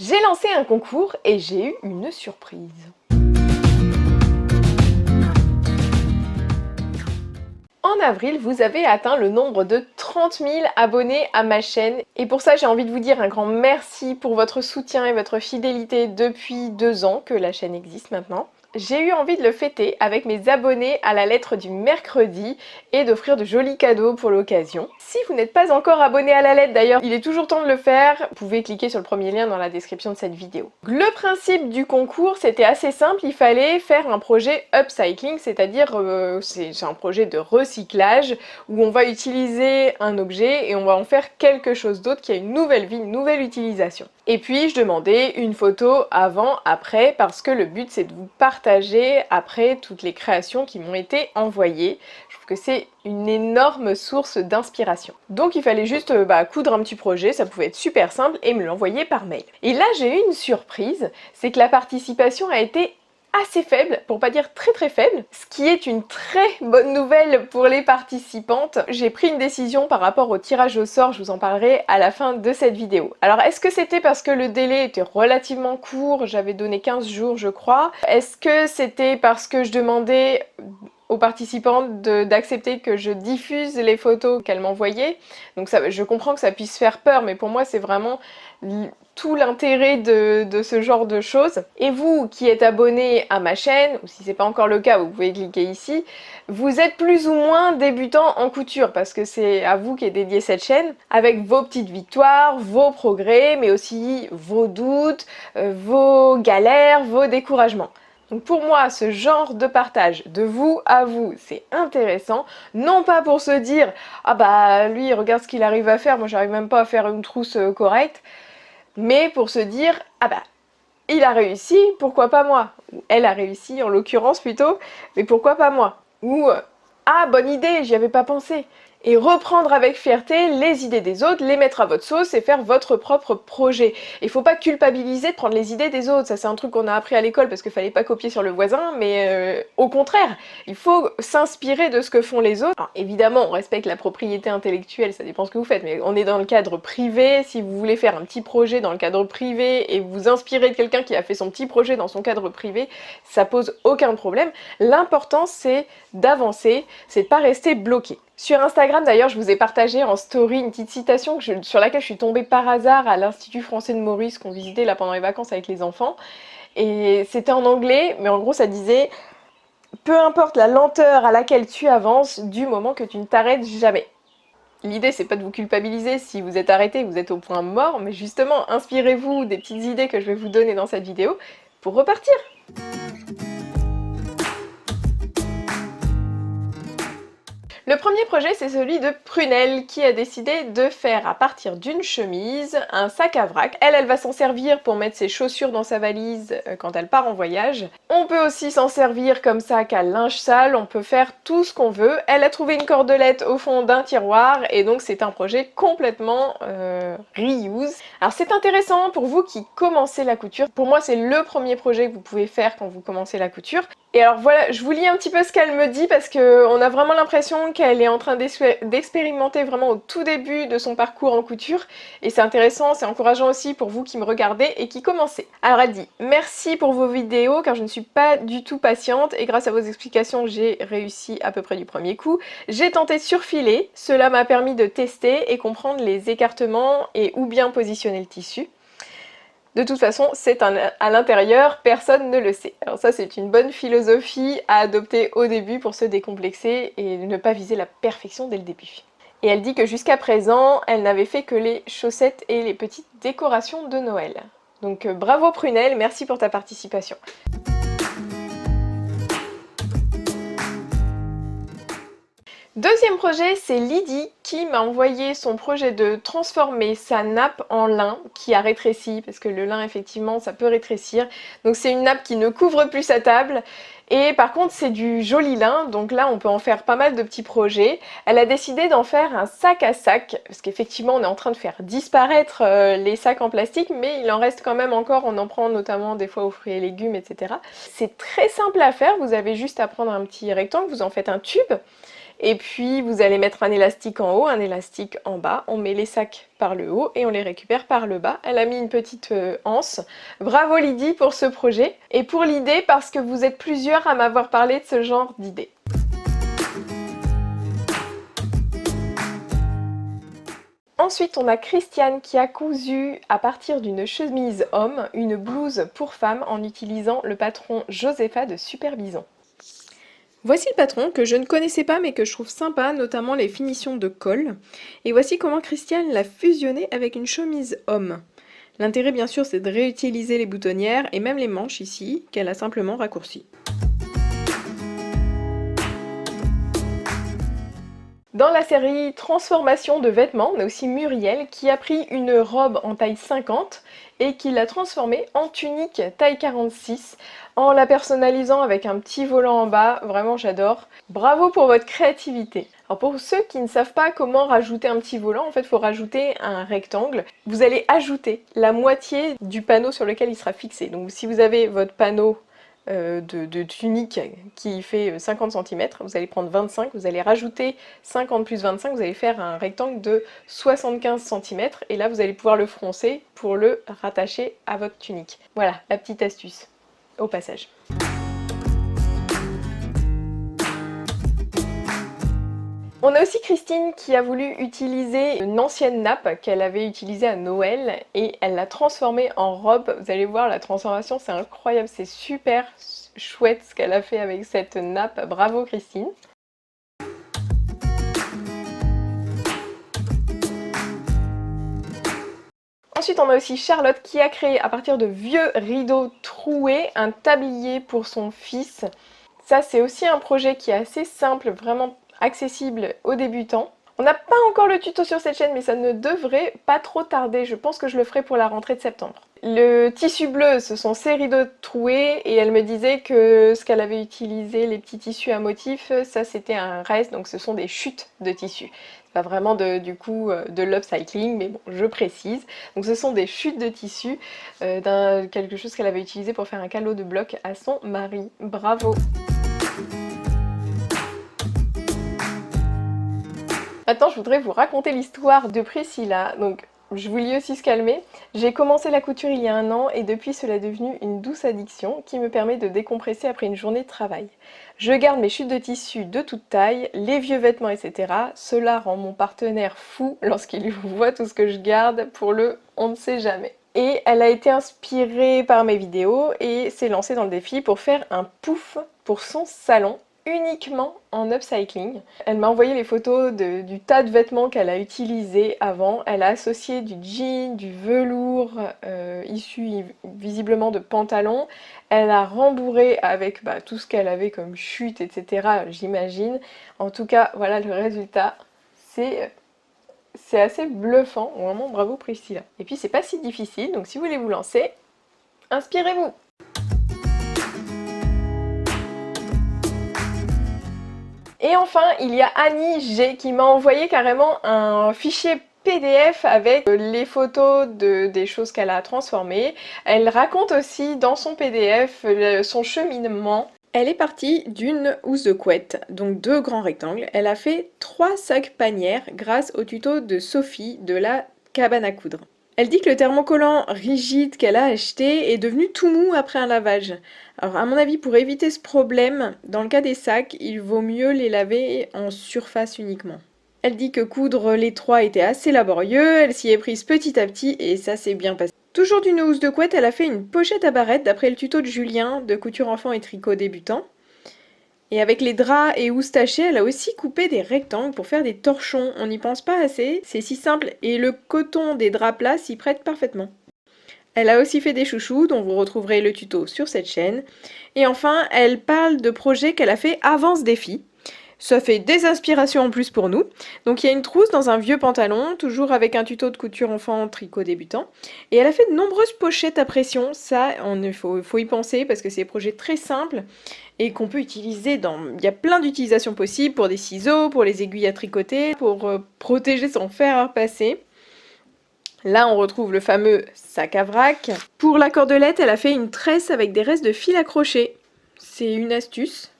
J'ai lancé un concours et j'ai eu une surprise. En avril, vous avez atteint le nombre de 30 000 abonnés à ma chaîne et pour ça j'ai envie de vous dire un grand merci pour votre soutien et votre fidélité depuis 2 ans que la chaîne existe maintenant. J'ai eu envie de le fêter avec mes abonnés à la lettre du mercredi et d'offrir de jolis cadeaux pour l'occasion. Si vous n'êtes pas encore abonné à la lettre d'ailleurs, il est toujours temps de le faire. Vous pouvez cliquer sur le premier lien dans la description de cette vidéo. Le principe du concours, c'était assez simple. Il fallait faire un projet upcycling, c'est-à-dire c'est un projet de recyclage où on va utiliser un objet et on va en faire quelque chose d'autre qui a une nouvelle vie, une nouvelle utilisation. Et puis je demandais une photo avant, après, parce que le but c'est de vous partager après toutes les créations qui m'ont été envoyées. Je trouve que c'est une énorme source d'inspiration. Donc il fallait juste coudre un petit projet, ça pouvait être super simple, et me l'envoyer par mail. Et là j'ai eu une surprise, c'est que la participation a été assez faible, pour pas dire très très faible, ce qui est une très bonne nouvelle pour les participantes. J'ai pris une décision par rapport au tirage au sort, je vous en parlerai à la fin de cette vidéo. Alors est-ce que c'était parce que le délai était relativement court, j'avais donné 15 jours je crois? Est-ce que c'était parce que je demandais aux participantes d'accepter que je diffuse les photos qu'elles m'envoyaient? Donc ça, je comprends que ça puisse faire peur, mais pour moi c'est vraiment tout l'intérêt de ce genre de choses. Et vous qui êtes abonné à ma chaîne, ou si c'est pas encore le cas, vous pouvez cliquer ici, vous êtes plus ou moins débutant en couture, parce que c'est à vous qu'est dédiée cette chaîne, avec vos petites victoires, vos progrès, mais aussi vos doutes, vos galères, vos découragements. Donc pour moi, ce genre de partage de vous à vous, c'est intéressant, non pas pour se dire « Ah bah lui, regarde ce qu'il arrive à faire, moi j'arrive même pas à faire une trousse correcte », mais pour se dire « Ah bah, il a réussi, pourquoi pas moi ?» Ou elle a réussi en l'occurrence plutôt, mais pourquoi pas moi? Ou « Ah, bonne idée, j'y avais pas pensé !» Et reprendre avec fierté les idées des autres, les mettre à votre sauce et faire votre propre projet. Il faut pas culpabiliser de prendre les idées des autres, ça c'est un truc qu'on a appris à l'école parce qu'il fallait pas copier sur le voisin, mais au contraire, il faut s'inspirer de ce que font les autres. Alors, évidemment, on respecte la propriété intellectuelle, ça dépend ce que vous faites, mais on est dans le cadre privé. Si vous voulez faire un petit projet dans le cadre privé et vous inspirez de quelqu'un qui a fait son petit projet dans son cadre privé, ça pose aucun problème. L'important c'est d'avancer, c'est de pas rester bloqué. Sur Instagram d'ailleurs, je vous ai partagé en story une petite citation sur laquelle je suis tombée par hasard à l'Institut français de Maurice qu'on visitait là pendant les vacances avec les enfants. Et c'était en anglais, mais en gros ça disait « Peu importe la lenteur à laquelle tu avances, du moment que tu ne t'arrêtes jamais ». L'idée c'est pas de vous culpabiliser si vous êtes arrêté, vous êtes au point mort, mais justement inspirez-vous des petites idées que je vais vous donner dans cette vidéo pour repartir. Le premier projet, c'est celui de Prunelle qui a décidé de faire à partir d'une chemise un sac à vrac. Elle va s'en servir pour mettre ses chaussures dans sa valise quand elle part en voyage. On peut aussi s'en servir comme sac à linge sale, on peut faire tout ce qu'on veut. Elle a trouvé une cordelette au fond d'un tiroir et donc c'est un projet complètement reuse. Alors c'est intéressant pour vous qui commencez la couture. Pour moi, c'est le premier projet que vous pouvez faire quand vous commencez la couture. Et alors voilà, je vous lis un petit peu ce qu'elle me dit parce qu'on a vraiment l'impression qu'elle est en train d'expérimenter vraiment au tout début de son parcours en couture. Et c'est intéressant, c'est encourageant aussi pour vous qui me regardez et qui commencez. Alors elle dit « Merci pour vos vidéos car je ne suis pas du tout patiente et grâce à vos explications j'ai réussi à peu près du premier coup. J'ai tenté de surfiler, cela m'a permis de tester et comprendre les écartements et où bien positionner le tissu. De toute façon, c'est à l'intérieur, personne ne le sait. Alors ça, c'est une bonne philosophie à adopter au début pour se décomplexer et ne pas viser la perfection dès le début. Et elle dit que jusqu'à présent, elle n'avait fait que les chaussettes et les petites décorations de Noël. Donc bravo Prunelle, merci pour ta participation. Deuxième projet, c'est Lydie qui m'a envoyé son projet de transformer sa nappe en lin qui a rétréci, parce que le lin effectivement ça peut rétrécir. Donc c'est une nappe qui ne couvre plus sa table et par contre c'est du joli lin, donc là on peut en faire pas mal de petits projets. Elle a décidé d'en faire un sac à sac, parce qu'effectivement on est en train de faire disparaître les sacs en plastique, mais il en reste quand même encore, on en prend notamment des fois aux fruits et légumes, etc. C'est très simple à faire, vous avez juste à prendre un petit rectangle, vous en faites un tube. Et puis vous allez mettre un élastique en haut, un élastique en bas. On met les sacs par le haut et on les récupère par le bas. Elle a mis une petite anse. Bravo Lydie pour ce projet. Et pour l'idée, parce que vous êtes plusieurs à m'avoir parlé de ce genre d'idée. Ensuite, on a Christiane qui a cousu à partir d'une chemise homme une blouse pour femme en utilisant le patron Josepha de Super Bison. Voici le patron que je ne connaissais pas mais que je trouve sympa, notamment les finitions de col. Et voici comment Christiane l'a fusionné avec une chemise homme. L'intérêt bien sûr c'est de réutiliser les boutonnières et même les manches ici, qu'elle a simplement raccourcies. Dans la série Transformation de vêtements, on a aussi Muriel qui a pris une robe en taille 50 et qui l'a transformée en tunique taille 46 en la personnalisant avec un petit volant en bas. Vraiment j'adore. Bravo pour votre créativité. Alors pour ceux qui ne savent pas comment rajouter un petit volant, en fait il faut rajouter un rectangle. Vous allez ajouter la moitié du panneau sur lequel il sera fixé. Donc si vous avez votre panneau de tunique qui fait 50 cm, vous allez prendre 25, vous allez rajouter 50 plus 25, vous allez faire un rectangle de 75 cm et là vous allez pouvoir le froncer pour le rattacher à votre tunique. Voilà la petite astuce au passage. On a aussi Christine qui a voulu utiliser une ancienne nappe qu'elle avait utilisée à Noël et elle l'a transformée en robe. Vous allez voir la transformation, c'est incroyable, c'est super chouette ce qu'elle a fait avec cette nappe. Bravo Christine. Ensuite, on a aussi Charlotte qui a créé à partir de vieux rideaux troués un tablier pour son fils. Ça, c'est aussi un projet qui est assez simple, vraiment accessible aux débutants. On n'a pas encore le tuto sur cette chaîne mais ça ne devrait pas trop tarder, je pense que je le ferai pour la rentrée de septembre. Le tissu bleu, ce sont ces rideaux troués et elle me disait que ce qu'elle avait utilisé, les petits tissus à motifs, ça c'était un reste, donc ce sont des chutes de tissu. C'est pas vraiment du coup de l'upcycling, mais bon, je précise. Donc ce sont des chutes de tissu quelque chose qu'elle avait utilisé pour faire un calot de bloc à son mari. Bravo! Maintenant, je voudrais vous raconter l'histoire de Priscilla. Donc, je vous lis aussi se calmer. J'ai commencé la couture il y a 1 an et depuis cela est devenu une douce addiction qui me permet de décompresser après une journée de travail. Je garde mes chutes de tissu de toute taille, les vieux vêtements, etc. Cela rend mon partenaire fou lorsqu'il voit tout ce que je garde pour le on ne sait jamais. Et elle a été inspirée par mes vidéos et s'est lancée dans le défi pour faire un pouf pour son salon. Uniquement en upcycling. Elle m'a envoyé les photos du tas de vêtements qu'elle a utilisés avant. Elle a associé du jean, du velours issu visiblement de pantalons. Elle a rembourré avec tout ce qu'elle avait comme chute, etc. j'imagine. En tout cas, voilà le résultat. C'est assez bluffant. Vraiment bravo Priscilla. Et puis c'est pas si difficile, donc si vous voulez vous lancer, inspirez-vous! Et enfin, il y a Annie G qui m'a envoyé carrément un fichier PDF avec les photos des choses qu'elle a transformées. Elle raconte aussi dans son PDF son cheminement. Elle est partie d'une housse de couette, donc 2 grands rectangles. Elle a fait 3 sacs panières grâce au tuto de Sophie de la cabane à coudre. Elle dit que le thermocollant rigide qu'elle a acheté est devenu tout mou après un lavage. Alors à mon avis, pour éviter ce problème, dans le cas des sacs, il vaut mieux les laver en surface uniquement. Elle dit que coudre les 3 était assez laborieux, elle s'y est prise petit à petit et ça s'est bien passé. Toujours d'une housse de couette, elle a fait une pochette à barrettes d'après le tuto de Julien de couture enfant et tricot débutant. Et avec les draps et housses tachées, elle a aussi coupé des rectangles pour faire des torchons. On n'y pense pas assez, c'est si simple et le coton des draps plats s'y prête parfaitement. Elle a aussi fait des chouchous dont vous retrouverez le tuto sur cette chaîne. Et enfin, elle parle de projets qu'elle a fait avant ce défi. Ça fait des inspirations en plus pour nous. Donc il y a une trousse dans un vieux pantalon, toujours avec un tuto de couture enfant tricot débutant. Et elle a fait de nombreuses pochettes à pression. Ça, il faut y penser parce que c'est des projets très simples et qu'on peut utiliser il y a plein d'utilisations possibles pour des ciseaux, pour les aiguilles à tricoter, pour protéger son fer à repasser. Là, on retrouve le fameux sac à vrac. Pour la cordelette, elle a fait une tresse avec des restes de fil à crochet. C'est une astuce.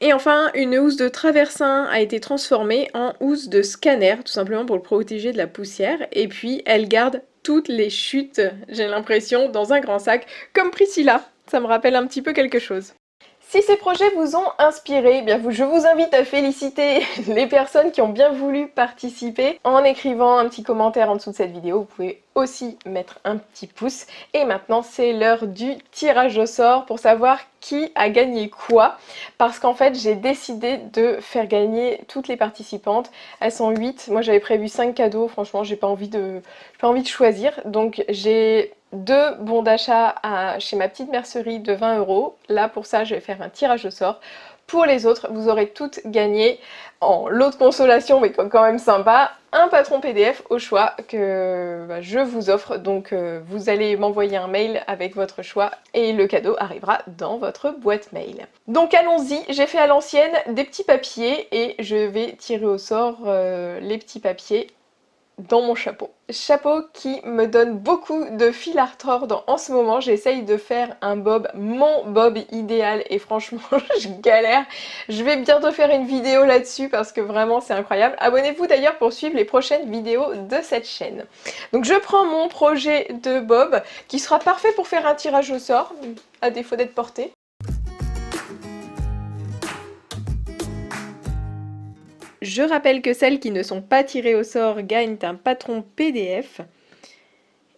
Et enfin, une housse de traversin a été transformée en housse de scanner, tout simplement pour le protéger de la poussière. Et puis, elle garde toutes les chutes, j'ai l'impression, dans un grand sac, comme Priscilla. Ça me rappelle un petit peu quelque chose. Si ces projets vous ont inspiré, eh bien je vous invite à féliciter les personnes qui ont bien voulu participer en écrivant un petit commentaire en dessous de cette vidéo. Vous pouvez aussi mettre un petit pouce. Et maintenant, c'est l'heure du tirage au sort pour savoir qui a gagné quoi. Parce qu'en fait, j'ai décidé de faire gagner toutes les participantes. Elles sont 8. Moi, j'avais prévu 5 cadeaux. Franchement, j'ai pas envie de choisir. Donc, j'ai 2 bons d'achat chez ma petite mercerie de 20 €. Là, pour ça, je vais faire un tirage au sort. Pour les autres, vous aurez toutes gagné en lot de consolation, mais quand même sympa, un patron PDF au choix que je vous offre. Donc vous allez m'envoyer un mail avec votre choix et le cadeau arrivera dans votre boîte mail. Donc allons-y, j'ai fait à l'ancienne des petits papiers et je vais tirer au sort les petits papiers dans mon chapeau. Chapeau qui me donne beaucoup de fil à retordre en ce moment. J'essaye de faire un bob, mon bob idéal et franchement je galère. Je vais bientôt faire une vidéo là-dessus parce que vraiment c'est incroyable. Abonnez-vous d'ailleurs pour suivre les prochaines vidéos de cette chaîne. Donc je prends mon projet de bob qui sera parfait pour faire un tirage au sort, à défaut d'être porté. Je rappelle que celles qui ne sont pas tirées au sort gagnent un patron PDF.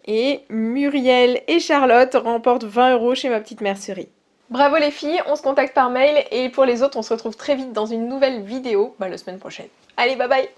Et Muriel et Charlotte remportent 20 € chez ma petite mercerie. Bravo les filles, on se contacte par mail et pour les autres, on se retrouve très vite dans une nouvelle vidéo la semaine prochaine. Allez, bye bye!